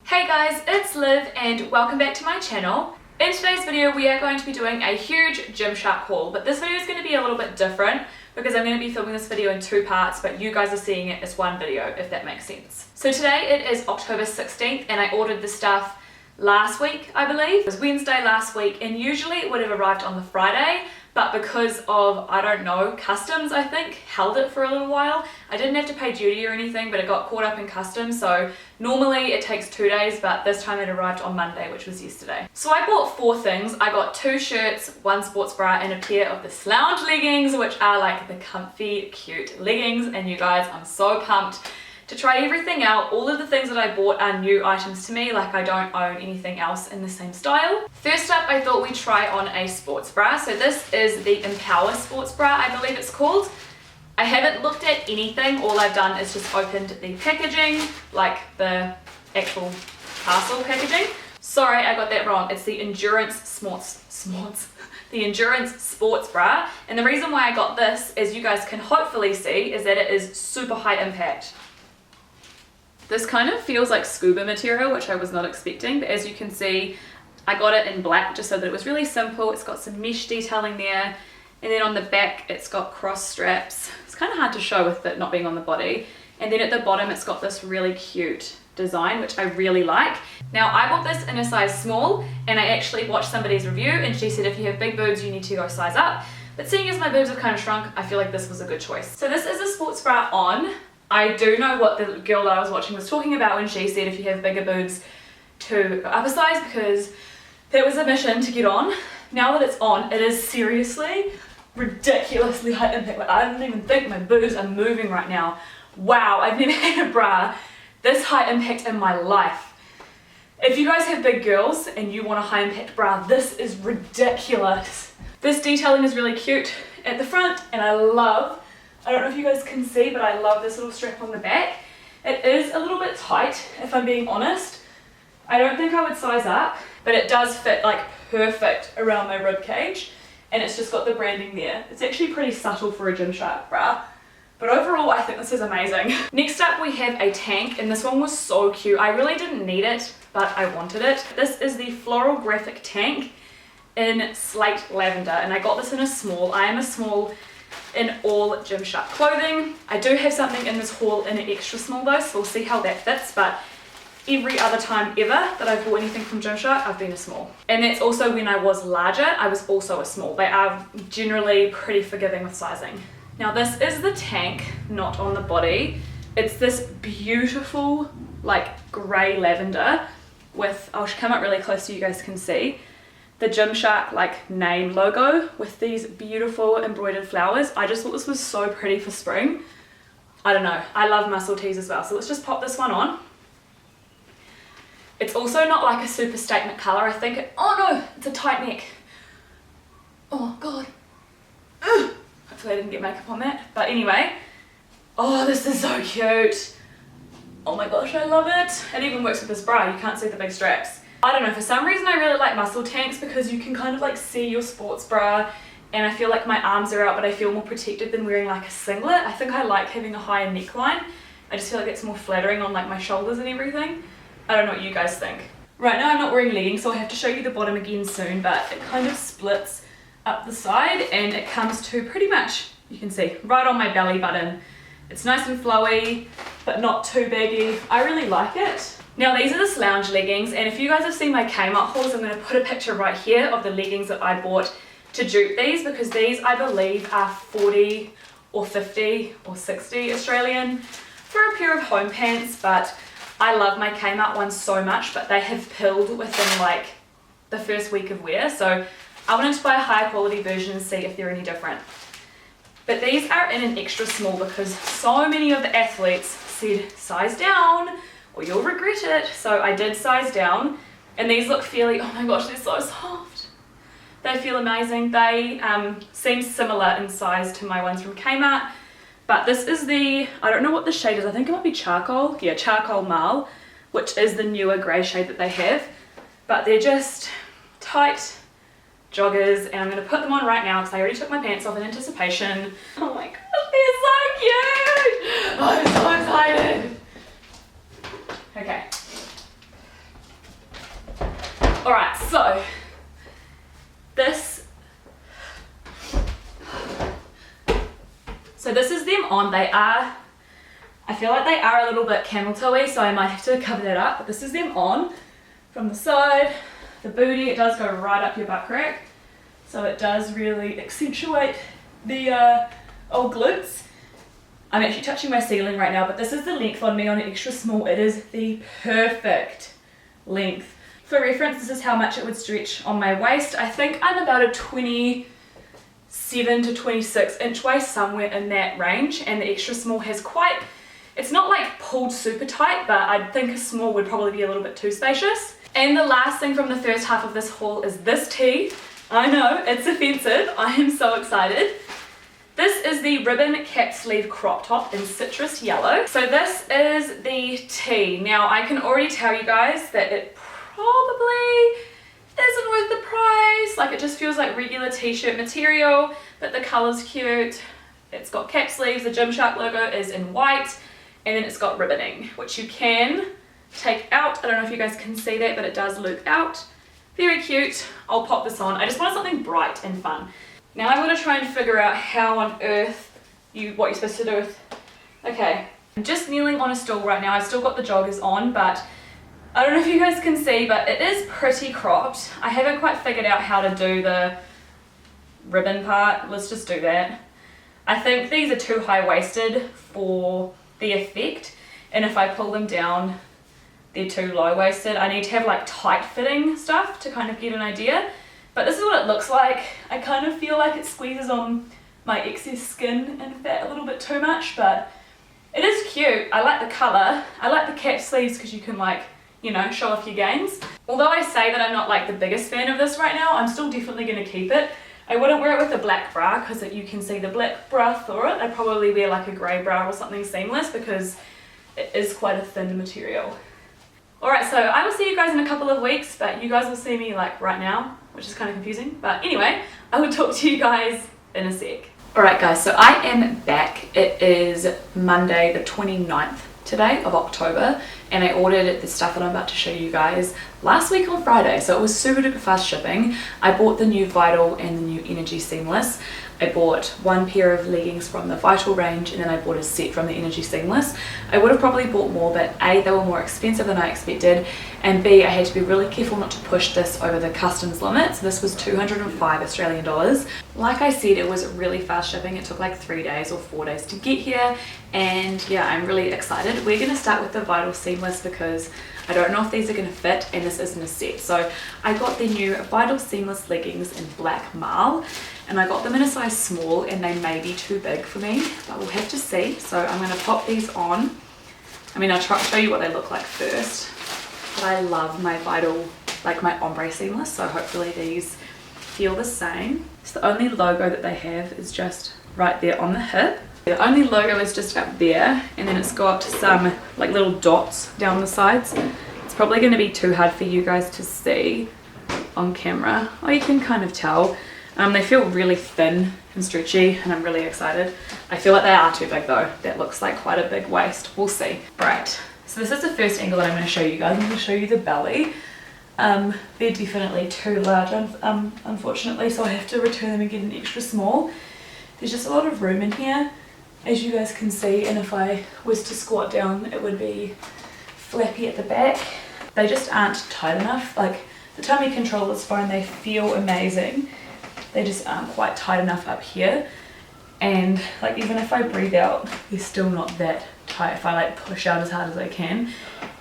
Hey guys, it's Liv and welcome back to my channel. In today's video we are going to be doing a huge Gymshark haul, but this video is going to be a little bit different because I'm going to be filming this video in two parts, but you guys are seeing it as one video, if that makes sense. So today it is October 16th and I ordered the stuff last week, I believe. It was Wednesday last week and usually it would have arrived on the Friday, but because of, I don't know, customs I think, held it for a little while. I didn't have to pay duty or anything, but it got caught up in customs, so normally it takes 2 days, but this time it arrived on Monday, which was yesterday. So I bought 4 things. I got 2 shirts, 1 sports bra, and a pair of the Slounge leggings, which are like the comfy, cute leggings, and you guys, I'm so pumped to try everything out. All of the things that I bought are new items to me, like I don't own anything else in the same style. First up, I thought we'd try on a sports bra. So this is the Empower sports bra, I believe it's called. I haven't looked at anything, all I've done is just opened the packaging, like the actual parcel packaging. Sorry, I got that wrong. It's the Endurance the Endurance sports bra. And the reason why I got this, as you guys can hopefully see, is that it is super high impact. This kind of feels like scuba material, which I was not expecting, but as you can see, I got it in black just so that it was really simple. It's got some mesh detailing there, and then on the back it's got cross straps. It's kind of hard to show with it not being on the body. And then at the bottom it's got this really cute design, which I really like. Now I bought this in a size small, and I actually watched somebody's review and she said if you have big boobs you need to go size up. But seeing as my boobs have kind of shrunk, I feel like this was a good choice. So this is a sports bra on. I do know what the girl that I was watching was talking about when she said if you have bigger boobs to go up a size, because that was a mission to get on. Now that it's on, it is seriously ridiculously high impact. Like, I don't even think my boobs are moving right now. Wow, I've never had a bra this high impact in my life. If you guys have big girls and you want a high impact bra, this is ridiculous. This detailing is really cute at the front, and I don't know if you guys can see, but I love this little strap on the back. It is a little bit tight, if I'm being honest. I don't think I would size up, but it does fit like perfect around my rib cage, and it's just got the branding there. It's actually pretty subtle for a Gymshark bra, but overall I think this is amazing. Next up we have a tank, and this one was so cute. I really didn't need it, but I wanted it. This is the Floral graphic tank in Slate Lavender, and I got this in a small. I am a small in all Gymshark clothing. I do have something in this haul in an extra small though, so we'll see how that fits, but every other time ever that I've bought anything from Gymshark, I've been a small. And that's also when I was larger, I was also a small. They are generally pretty forgiving with sizing. Now this is the tank, not on the body. It's this beautiful like grey lavender with, I'll come up really close so you guys can see, the Gymshark like name logo with these beautiful embroidered flowers. I just thought this was so pretty for spring. I don't know, I love muscle tees as well, so let's just pop this one on. It's also not like a super statement colour. I think oh no, it's a tight neck. Oh god. Ugh. Hopefully I didn't get makeup on that, but anyway. Oh, this is so cute. Oh my gosh, I love it. It even works with this bra, you can't see the big straps. I don't know, for some reason I really like muscle tanks because you can kind of like see your sports bra, and I feel like my arms are out but I feel more protected than wearing like a singlet. I think I like having a higher neckline. I just feel like it's more flattering on like my shoulders and everything. I don't know what you guys think. Right now I'm not wearing leggings, so I have to show you the bottom again soon, but it kind of splits up the side and it comes to pretty much, you can see, right on my belly button. It's nice and flowy, but not too baggy. I really like it. Now these are the Slounge leggings, and if you guys have seen my Kmart hauls, I'm going to put a picture right here of the leggings that I bought to dupe these, because these I believe are 40 or 50 or 60 Australian for a pair of home pants, but I love my Kmart ones so much, but they have pilled within like the first week of wear, so I wanted to buy a higher quality version and see if they're any different. But these are in an extra small because so many of the athletes said size down or you'll regret it. So I did size down, and these look fairly, oh my gosh, they're so soft. They feel amazing. They seem similar in size to my ones from Kmart, but this is the, I don't know what the shade is, I think it might be charcoal. Yeah, charcoal marl, which is the newer grey shade that they have, but they're just tight joggers, and I'm going to put them on right now because I already took my pants off in anticipation. Oh my gosh, they're so cute! I'm so excited! Okay. Alright, so this is them on. They are, I feel like they are a little bit camel toe-y, so I might have to cover that up, but this is them on from the side. The booty, it does go right up your butt crack, so it does really accentuate the old glutes. I'm actually touching my ceiling right now, but this is the length on me on an extra small. It is the perfect length. For reference, this is how much it would stretch on my waist. I think I'm about a 27 to 26 inch waist, somewhere in that range, and the extra small has quite, it's not like pulled super tight, but I think a small would probably be a little bit too spacious. And the last thing from the first half of this haul is this tee. I know, it's offensive. I am so excited. This is the ribbon cap sleeve crop top in citrus yellow. So this is the tee. Now I can already tell you guys that it probably isn't worth the price. Like, it just feels like regular t-shirt material, but the color's cute. It's got cap sleeves, the Gymshark logo is in white, and then it's got ribboning, which you can take out. I don't know if you guys can see that, but it does loop out. Very cute. I'll pop this on. I just wanted something bright and fun. Now I'm going to try and figure out how on earth what you're supposed to do with. Okay, I'm just kneeling on a stool right now. I've still got the joggers on, but I don't know if you guys can see, but it is pretty cropped. I haven't quite figured out how to do the ribbon part. Let's just do that. I think these are too high-waisted for the effect, and if I pull them down, they're too low-waisted. I need to have like tight-fitting stuff to kind of get an idea. But this is what it looks like. I kind of feel like it squeezes on my excess skin and fat a little bit too much, but it is cute. I like the colour. I like the cap sleeves because you can, like, you know, show off your gains. Although I say that I'm not like the biggest fan of this right now, I'm still definitely going to keep it. I wouldn't wear it with a black bra because you can see the black bra through it. I'd probably wear like a grey bra or something seamless because it is quite a thin material. Alright, so I will see you guys in a couple of weeks, but you guys will see me like right now, which is kind of confusing. But anyway, I will talk to you guys in a sec. Alright guys, so I am back. It is Monday the 29th today of October, and I ordered the stuff that I'm about to show you guys last week on Friday, so it was super duper fast shipping. I bought the new Vital and the new Energy Seamless. I bought one pair of leggings from the Vital range, and then I bought a set from the Energy Seamless. I would have probably bought more, but A, they were more expensive than I expected, and B, I had to be really careful not to push this over the customs limit. So this was 205 Australian dollars. Like I said, it was really fast shipping. It took like 3 days or 4 days to get here, and yeah, I'm really excited. We're going to start with the Vital Seamless because I don't know if these are going to fit, and this isn't a set. So I got the new Vital Seamless leggings in black marl, and I got them in a size small, and they may be too big for me, but we'll have to see. So I'm going to pop these on. I mean, I'll try to show you what they look like first, but I love my Vital, like my ombre seamless, so hopefully these feel the same. So the only logo that they have is just right there on the hip. The only logo is just up there, and then it's got some like little dots down the sides. It's probably going to be too hard for you guys to see on camera. Oh, you can kind of tell. They feel really thin and stretchy, and I'm really excited. I feel like they are too big though. That looks like quite a big waist. We'll see. Right, so this is the first angle that I'm going to show you guys. I'm going to show you the belly. They're definitely too large, unfortunately, so I have to return them and get an extra small. There's just a lot of room in here, as you guys can see, and if I was to squat down, it would be flappy at the back. They just aren't tight enough. Like, the tummy control is fine, they feel amazing. They just aren't quite tight enough up here, and like even if I breathe out, they're still not that tight if I like push out as hard as I can.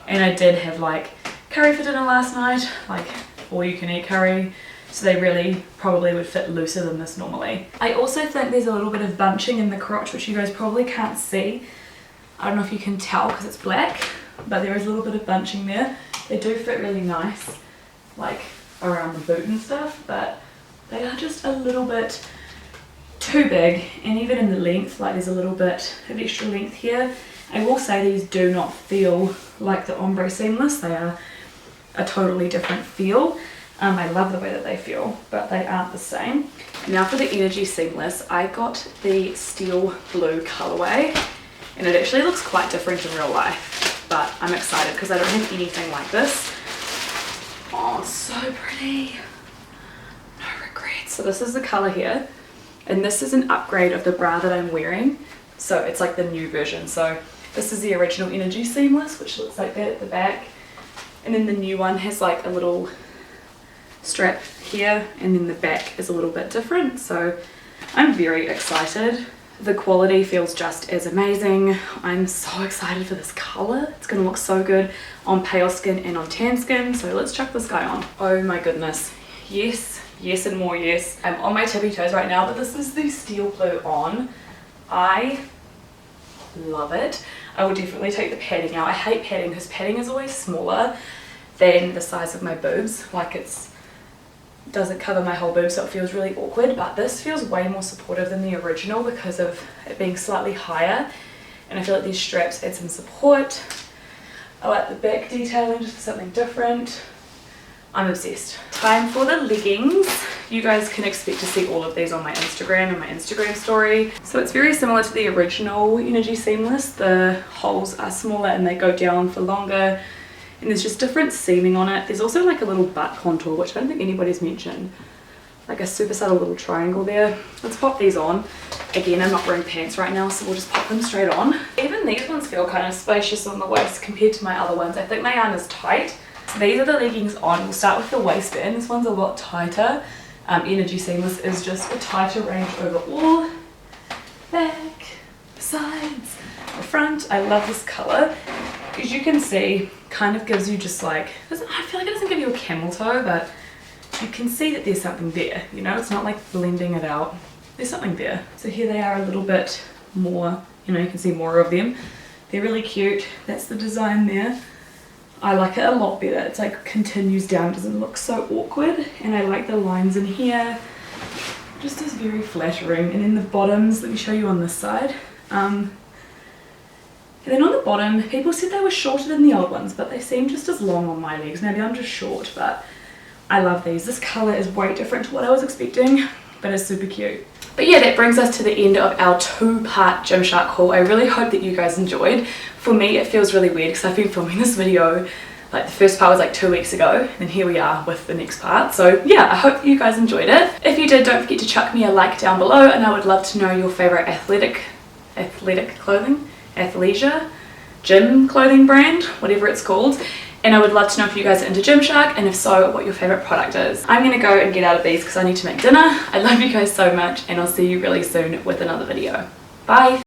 And I did have like curry for dinner last night, like all you can eat curry, so they really probably would fit looser than this normally. I also think there's a little bit of bunching in the crotch, which you guys probably can't see. I don't know if you can tell because it's black, but there is a little bit of bunching there. They do fit really nice, like around the boot and stuff, but they are just a little bit too big, and even in the length, like there's a little bit of extra length here. I will say these do not feel like the ombre seamless. They are a totally different feel. I love the way that they feel, but they aren't the same. Now for the Energy Seamless, I got the steel blue colorway, and it actually looks quite different in real life, but I'm excited because I don't have anything like this. Oh, Oh, so pretty. No regrets. So this is the color here, and this is an upgrade of the bra that I'm wearing. So it's like the new version. So this is the original Energy Seamless, which looks like that at the back. And then the new one has like a little strap here, and then the back is a little bit different. So I'm very excited. The quality feels just as amazing. I'm so excited for this color. It's gonna look so good on pale skin and on tan skin. So let's chuck this guy on. Oh my goodness. Yes, yes and more yes. I'm on my tippy toes right now, but this is the steel blue on. I love it. I will definitely take the padding out. I hate padding because padding is always smaller than the size of my boobs. Like it's doesn't cover my whole boob, so it feels really awkward, but this feels way more supportive than the original because of it being slightly higher, and I feel like these straps add some support. I like the back detailing just for something different. I'm obsessed. Time for the leggings. You guys can expect to see all of these on my Instagram and my Instagram story. So it's very similar to the original Energy Seamless. The holes are smaller and they go down for longer, and there's just different seaming on it. There's also like a little butt contour, which I don't think anybody's mentioned. Like a super subtle little triangle there. Let's pop these on. Again, I'm not wearing pants right now, so we'll just pop them straight on. Even these ones feel kind of spacious on the waist compared to my other ones. I think my yarn is tight. So these are the leggings on. We'll start with the waistband. This one's a lot tighter. Energy Seamless is just a tighter range overall. Back, sides, the front. I love this color. As you can see, kind of gives you just like, I feel like it doesn't give you a camel toe, but you can see that there's something there, you know, it's not like blending it out, there's something there. So here they are a little bit more, you know, you can see more of them. They're really cute. That's the design there. I like it a lot better. It's like continues down, doesn't look so awkward, and I like the lines in here. Just is very flattering. And then the bottoms, let me show you on this side. And then on the bottom, people said they were shorter than the old ones, but they seem just as long on my legs. Maybe I'm just short, but I love these. This color is way different to what I was expecting, but it's super cute. But yeah, that brings us to the end of our two-part Gymshark haul. I really hope that you guys enjoyed. For me, it feels really weird because I've been filming this video, like the first part was like 2 weeks ago, and here we are with the next part. So yeah, I hope you guys enjoyed it. If you did, don't forget to chuck me a like down below, and I would love to know your favorite athletic clothing, athleisure, gym clothing brand, whatever it's called. And I would love to know if you guys are into Gymshark, and if so, what your favorite product is. I'm gonna go and get out of these because I need to make dinner. I love you guys so much, and I'll see you really soon with another video. Bye.